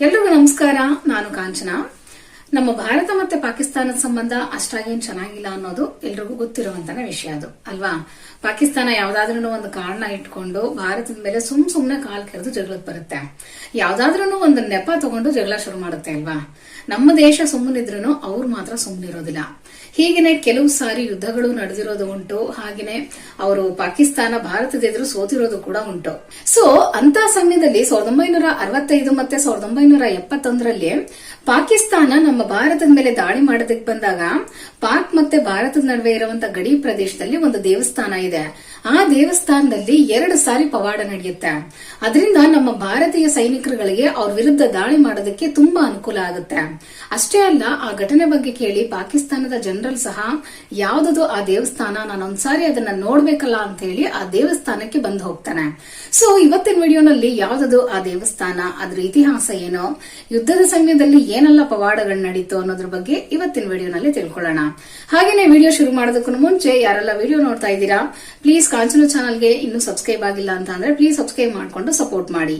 ಎಲ್ರಿಗೂ ನಮಸ್ಕಾರ. ನಾನು ಕಾಂಚನ. ನಮ್ಮ ಭಾರತ ಮತ್ತೆ ಪಾಕಿಸ್ತಾನದ ಸಂಬಂಧ ಅಷ್ಟಾಗೇನ್ ಚೆನ್ನಾಗಿಲ್ಲ ಅನ್ನೋದು ಎಲ್ರಿಗೂ ಗೊತ್ತಿರುವಂತಹ ವಿಷಯ ಅದು ಅಲ್ವಾ. ಪಾಕಿಸ್ತಾನ ಯಾವ್ದಾದ್ರೂ ಒಂದು ಕಾರಣ ಇಟ್ಕೊಂಡು ಭಾರತದ ಮೇಲೆ ಸುಮ್ನೆ ಕಾಲ್ ಕೆರೆದು ಜಗಳಕ್ಕೆ ಬರುತ್ತೆ. ಯಾವ್ದಾದ್ರೂ ಒಂದು ನೆಪ ತಗೊಂಡು ಜಗಳ ಶುರು ಮಾಡುತ್ತೆ ಅಲ್ವಾ. ನಮ್ಮ ದೇಶ ಸುಮ್ಮನಿದ್ರು ಅವ್ರು ಮಾತ್ರ ಸುಮ್ಮನಿರೋದಿಲ್ಲ. ಹೀಗೇನೆ ಕೆಲವು ಸಾರಿ ಯುದ್ಧಗಳು ನಡೆದಿರೋದು ಉಂಟು. ಹಾಗೇನೆ ಅವರು ಪಾಕಿಸ್ತಾನ ಭಾರತದ ಎದುರು ಸೋತಿರೋದು ಕೂಡ ಉಂಟು. ಸೊ ಅಂತ ಸಮಯದಲ್ಲಿ 1965 ಮತ್ತೆ 1971ರಲ್ಲಿ ಪಾಕಿಸ್ತಾನ ನಮ್ಮ ಭಾರತದ ಮೇಲೆ ದಾಳಿ ಮಾಡೋದಕ್ಕೆ ಬಂದಾಗ ಪಾಕ್ ಮತ್ತೆ ಭಾರತದ ನಡುವೆ ಇರುವಂತಹ ಗಡಿ ಪ್ರದೇಶದಲ್ಲಿ ಒಂದು ದೇವಸ್ಥಾನ ಇದೆ. ಆ ದೇವಸ್ಥಾನದಲ್ಲಿ 2 ಸಾರಿ ಪವಾಡ ನಡೆಯುತ್ತೆ. ಅದರಿಂದ ನಮ್ಮ ಭಾರತೀಯ ಸೈನಿಕರುಗಳಿಗೆ ಅವ್ರ ವಿರುದ್ಧ ದಾಳಿ ಮಾಡೋದಕ್ಕೆ ತುಂಬಾ ಅನುಕೂಲ ಆಗುತ್ತೆ. ಅಷ್ಟೇ ಅಲ್ಲ, ಆ ಘಟನೆ ಬಗ್ಗೆ ಕೇಳಿ ಪಾಕಿಸ್ತಾನದ ಜನರಲ್ ಸಹ ಯಾವ್ದದು ಆ ದೇವಸ್ಥಾನ, ನಾನೊಂದ್ಸಾರಿ ಅದನ್ನ ನೋಡ್ಬೇಕಲ್ಲ ಅಂತ ಹೇಳಿ ಆ ದೇವಸ್ಥಾನಕ್ಕೆ ಬಂದು ಹೋಗ್ತಾನೆ. ಸೊ ಇವತ್ತಿನ ವಿಡಿಯೋನಲ್ಲಿ ಯಾವ್ದದು ಆ ದೇವಸ್ಥಾನ, ಅದ್ರ ಇತಿಹಾಸ ಏನು, ಯುದ್ಧದ ಸಮಯದಲ್ಲಿ ಏನೆಲ್ಲ ಪವಾಡಗಳು ನಡೀತು ಅನ್ನೋದ್ರ ಬಗ್ಗೆ ಇವತ್ತಿನ ವಿಡಿಯೋನಲ್ಲಿ ತಿಳ್ಕೊಳ್ಳೋಣ. ಹಾಗೇನೆ ವಿಡಿಯೋ ಶುರು ಮಾಡೋದಕ್ಕೂ ಮುಂಚೆ ಯಾರೆಲ್ಲ ವಿಡಿಯೋ ನೋಡ್ತಾ ಇದ್ದೀರಾ, ಪ್ಲೀಸ್ ಕಾಂಚನ ಚಾನಲ್ಗೆ ಇನ್ನೂ ಸಬ್ಸ್ಕ್ರೈಬ್ ಆಗಿಲ್ಲ ಅಂತ ಅಂದ್ರೆ ಪ್ಲೀಸ್ ಸಬ್ಸ್ಕ್ರೈಬ್ ಮಾಡ್ಕೊಂಡು ಸಪೋರ್ಟ್ ಮಾಡಿ.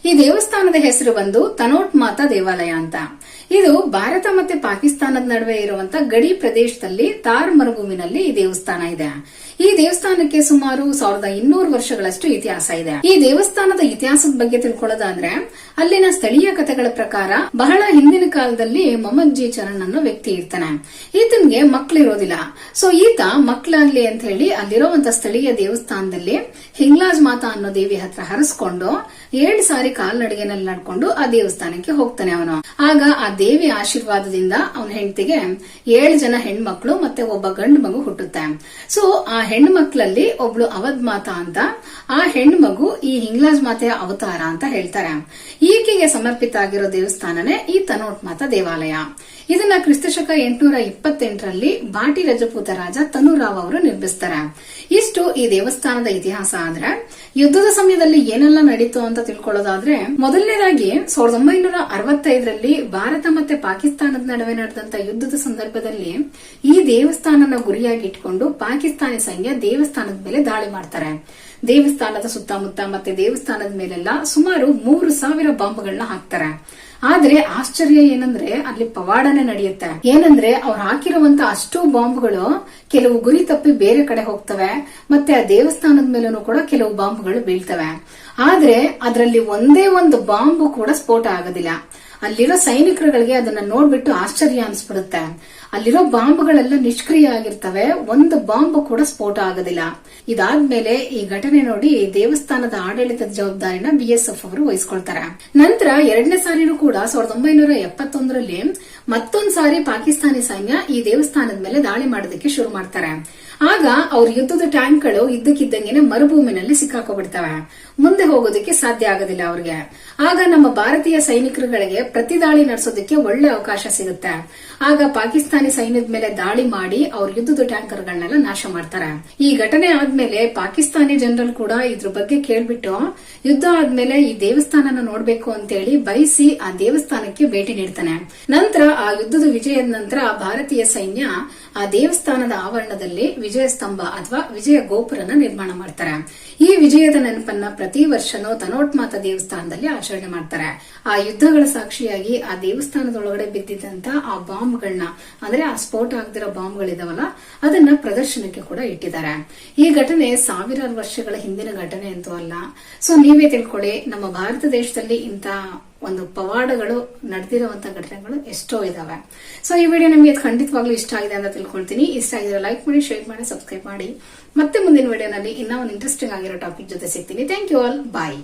ಈ ದೇವಸ್ಥಾನದ ಹೆಸರು ಬಂದು ತನೋಟ್ ಮಾತಾ ದೇವಾಲಯ ಅಂತ. ಇದು ಭಾರತ ಮತ್ತೆ ಪಾಕಿಸ್ತಾನದ ನಡುವೆ ಇರುವಂತಹ ಗಡಿ ಪ್ರದೇಶದಲ್ಲಿ ತಾರ್ ಮರುಭೂಮಿನಲ್ಲಿ ಈ ದೇವಸ್ಥಾನ ಇದೆ. ಈ ದೇವಸ್ಥಾನಕ್ಕೆ ಸುಮಾರು 1200 ವರ್ಷಗಳಷ್ಟು ಇತಿಹಾಸ ಇದೆ. ಈ ದೇವಸ್ಥಾನದ ಇತಿಹಾಸದ ಬಗ್ಗೆ ತಿಳ್ಕೊಳ್ಳೋದಾದ್ರೆ ಅಲ್ಲಿನ ಸ್ಥಳೀಯ ಕಥೆಗಳ ಪ್ರಕಾರ ಬಹಳ ಹಿಂದಿನ ಕಾಲದಲ್ಲಿ ಮೊಹಮ್ಮದ್ ಚರಣ್ ಅನ್ನೋ ವ್ಯಕ್ತಿ ಇರ್ತಾನೆ. ಈತನ್ಗೆ ಮಕ್ಕಳಿರೋದಿಲ್ಲ. ಸೊ ಈತ ಮಕ್ಕಳಾಗ್ಲಿ ಅಂತ ಹೇಳಿ ಅಲ್ಲಿರುವಂತಹ ಸ್ಥಳೀಯ ದೇವಸ್ಥಾನದಲ್ಲಿ ಹಿಂಗ್ಲಾಜ್ ಮಾತಾ ಅನ್ನೋ ದೇವಿ ಹತ್ರ ಹರಿಸ್ಕೊಂಡು 7 ಸಾರಿ ಕಾಲ್ನಡಿಗೆನಲ್ಲಿ ನಡ್ಕೊಂಡು ಆ ದೇವಸ್ಥಾನಕ್ಕೆ ಹೋಗ್ತಾನೆ ಅವನು. ಆಗ ಆ ದೇವಿ ಆಶೀರ್ವಾದದಿಂದ ಅವನ ಹೆಂಡತಿಗೆ 7 ಜನ ಹೆಣ್ಮಕ್ಳು ಮತ್ತೆ ಒಬ್ಬ ಗಂಡು ಮಗು ಹುಟ್ಟುತ್ತೆ. ಸೊ ಆ ಹೆಣ್ಣು ಮಕ್ಕಳಲ್ಲಿ ಒಬ್ಳು ಅವಧ್ ಮಾತಾ ಅಂತ, ಆ ಹೆಣ್ಣು ಮಗು ಈ ಹಿಂಗ್ಲಾಜ್ ಮಾತೆಯ ಅವತಾರ ಅಂತ ಹೇಳ್ತಾರೆ. ಈಕೆಗೆ ಸಮರ್ಪಿತ ಆಗಿರೋ ದೇವಸ್ಥಾನನೇ ಈ ತನೋಟ್ ಮಾತಾ ದೇವಾಲಯ. ಇದನ್ನ ಕ್ರಿಸ್ತಶಕ 828ರಲ್ಲಿ ಬಾಟಿ ರಜಪೂತ ರಾಜ ತನುರಾವ್ ಅವರು ನಿರ್ಮಿಸ್ತಾರೆ. ಇಷ್ಟು ಈ ದೇವಸ್ಥಾನದ ಇತಿಹಾಸ. ಆದ್ರೆ ಯುದ್ಧದ ಸಮಯದಲ್ಲಿ ಏನೆಲ್ಲ ನಡೀತು ಅಂತ ತಿಳ್ಕೊಳ್ಳೋದಾದ್ರೆ, ಮೊದಲನೇದಾಗಿ 1965ರಲ್ಲಿ ಭಾರತ ಮತ್ತೆ ಪಾಕಿಸ್ತಾನದ ನಡುವೆ ನಡೆದಂತ ಯುದ್ಧದ ಸಂದರ್ಭದಲ್ಲಿ ಈ ದೇವಸ್ಥಾನನ ಗುರಿಯಾಗಿ ಇಟ್ಕೊಂಡು ಪಾಕಿಸ್ತಾನಿ ಸೈನ್ಯ ದೇವಸ್ಥಾನದ ಮೇಲೆ ದಾಳಿ ಮಾಡ್ತಾರೆ. ದೇವಸ್ಥಾನದ ಸುತ್ತಮುತ್ತ ಮತ್ತೆ ದೇವಸ್ಥಾನದ ಮೇಲೆಲ್ಲ ಸುಮಾರು 3000 ಬಾಂಬ್ಗಳನ್ನ ಹಾಕ್ತಾರೆ. ಆದ್ರೆ ಆಶ್ಚರ್ಯ ಏನಂದ್ರೆ ಅಲ್ಲಿ ಪವಾಡನೆ ನಡೆಯುತ್ತೆ. ಏನಂದ್ರೆ ಅವ್ರು ಹಾಕಿರುವಂತ ಅಷ್ಟು ಬಾಂಬ್ಗಳು ಕೆಲವು ಗುರಿ ತಪ್ಪಿ ಬೇರೆ ಕಡೆ ಹೋಗ್ತವೆ, ಮತ್ತೆ ಆ ದೇವಸ್ಥಾನದ ಮೇಲೂ ಕೂಡ ಕೆಲವು ಬಾಂಬ್ಗಳು ಬೀಳ್ತವೆ. ಆದ್ರೆ ಅದರಲ್ಲಿ ಒಂದೇ ಒಂದು ಬಾಂಬ್ ಕೂಡ ಸ್ಫೋಟ ಆಗೋದಿಲ್ಲ. ಅಲ್ಲಿರೋ ಸೈನಿಕರುಗಳಿಗೆ ಅದನ್ನ ನೋಡ್ಬಿಟ್ಟು ಆಶ್ಚರ್ಯ ಅನ್ಸ್ಬಿಡುತ್ತೆ. ಅಲ್ಲಿರೋ ಬಾಂಬ್ಗಳೆಲ್ಲ ನಿಷ್ಕ್ರಿಯ ಆಗಿರ್ತವೆ, ಒಂದು ಬಾಂಬ್ ಕೂಡ ಸ್ಫೋಟ ಆಗೋದಿಲ್ಲ. ಇದಾದ್ಮೇಲೆ ಈ ಘಟನೆ ನೋಡಿ ದೇವಸ್ಥಾನದ ಆಡಳಿತದ ಜವಾಬ್ದಾರಿನ BSF ಅವರು ವಹಿಸ್ಕೊಳ್ತಾರೆ. ನಂತರ 2ನೇ ಸಾರಿನೂ ಕೂಡ 1971ರಲ್ಲಿ ಮತ್ತೊಂದ್ ಸಾರಿ ಪಾಕಿಸ್ತಾನಿ ಸೈನ್ಯ ಈ ದೇವಸ್ಥಾನದ ಮೇಲೆ ದಾಳಿ ಮಾಡೋದಕ್ಕೆ ಶುರು ಮಾಡ್ತಾರೆ. ಆಗ ಅವ್ರ ಯುದ್ಧದ ಟ್ಯಾಂಕ್ಗಳು ಇದ್ದಕ್ಕಿದ್ದಂಗೆನೆ ಮರುಭೂಮಿನಲ್ಲಿ ಸಿಕ್ಕಾಕೊಬಿಡ್ತವೆ. ಮುಂದೆ ಹೋಗೋದಕ್ಕೆ ಸಾಧ್ಯ ಆಗೋದಿಲ್ಲ ಅವ್ರಿಗೆ. ಆಗ ನಮ್ಮ ಭಾರತೀಯ ಸೈನಿಕರುಗಳಿಗೆ ಪ್ರತಿ ದಾಳಿ ನಡೆಸೋದಕ್ಕೆ ಒಳ್ಳೆ ಅವಕಾಶ ಸಿಗುತ್ತೆ. ಆಗ ಪಾಕಿಸ್ತಾನಿ ಸೈನ್ಯದ ಮೇಲೆ ದಾಳಿ ಮಾಡಿ ಅವ್ರ ಯುದ್ಧದ ಟ್ಯಾಂಕರ್ಗಳನ್ನೆಲ್ಲ ನಾಶ ಮಾಡ್ತಾರೆ. ಈ ಘಟನೆ ಆದ್ಮೇಲೆ ಪಾಕಿಸ್ತಾನಿ ಜನರಲ್ ಕೂಡ ಇದ್ರ ಬಗ್ಗೆ ಕೇಳ್ಬಿಟ್ಟು ಯುದ್ಧ ಆದ್ಮೇಲೆ ಈ ದೇವಸ್ಥಾನನ ನೋಡ್ಬೇಕು ಅಂತೇಳಿ ಬಯಸಿ ಆ ದೇವಸ್ಥಾನಕ್ಕೆ ಭೇಟಿ ನೀಡ್ತಾನೆ. ನಂತರ ಆ ಯುದ್ಧದ ವಿಜಯದ ನಂತರ ಭಾರತೀಯ ಸೈನ್ಯ ಆ ದೇವಸ್ಥಾನದ ಆವರಣದಲ್ಲಿ ವಿಜಯ ಸ್ತಂಭ ಅಥವಾ ವಿಜಯ ಗೋಪುರನ ನಿರ್ಮಾಣ ಮಾಡ್ತಾರೆ. ಈ ವಿಜಯದ ನೆನಪನ್ನ ಪ್ರತಿ ವರ್ಷನೂ ತನೋಟ್ ಮಾತಾ ದೇವಸ್ಥಾನದಲ್ಲಿ ಆಚರಣೆ ಮಾಡ್ತಾರೆ. ಆ ಯುದ್ಧಗಳ ಸಾಕ್ಷಿಯಾಗಿ ಆ ದೇವಸ್ಥಾನದೊಳಗಡೆ ಬಿದ್ದಿದ್ದಂತ ಆ ಬಾಂಬ್ಗಳನ್ನ, ಅಂದ್ರೆ ಆ ಸ್ಫೋಟ ಆಗದಿರೋ ಬಾಂಬ್ಗಳಿದಾವಲ್ಲ, ಅದನ್ನ ಪ್ರದರ್ಶನಕ್ಕೆ ಕೂಡ ಇಟ್ಟಿದ್ದಾರೆ. ಈ ಘಟನೆ ಸಾವಿರಾರು ವರ್ಷಗಳ ಹಿಂದಿನ ಘಟನೆ ಅಂತೂ ಅಲ್ಲ. ಸೊ ನೀವೇ ತಿಳ್ಕೊಳ್ಳಿ, ನಮ್ಮ ಭಾರತ ದೇಶದಲ್ಲಿ ಇಂತ ಒಂದು ಪವಾಡಗಳು ನಡೆದಿರುವಂತಹ ಘಟನೆಗಳು ಎಷ್ಟೋ ಇದಾವೆ. ಸೊ ಈ ವಿಡಿಯೋ ನಿಮಗೆ ಖಂಡಿತವಾಗ್ಲೂ ಇಷ್ಟ ಆಗಿದೆ ಅಂತ ತಿಳ್ಕೊಳ್ತೀನಿ. ಇಷ್ಟ ಆಗಿದ್ರೆ ಲೈಕ್ ಮಾಡಿ, ಶೇರ್ ಮಾಡಿ, ಸಬ್ಸ್ಕ್ರೈಬ್ ಮಾಡಿ. ಮತ್ತೆ ಮುಂದಿನ ವಿಡಿಯೋನಲ್ಲಿ ಇನ್ನೂ ಒಂದು ಇಂಟ್ರೆಸ್ಟಿಂಗ್ ಆಗಿರೋ ಟಾಪಿಕ್ ಜೊತೆ ಸಿಗ್ತೀನಿ. Thank you all. ಬಾಯ್.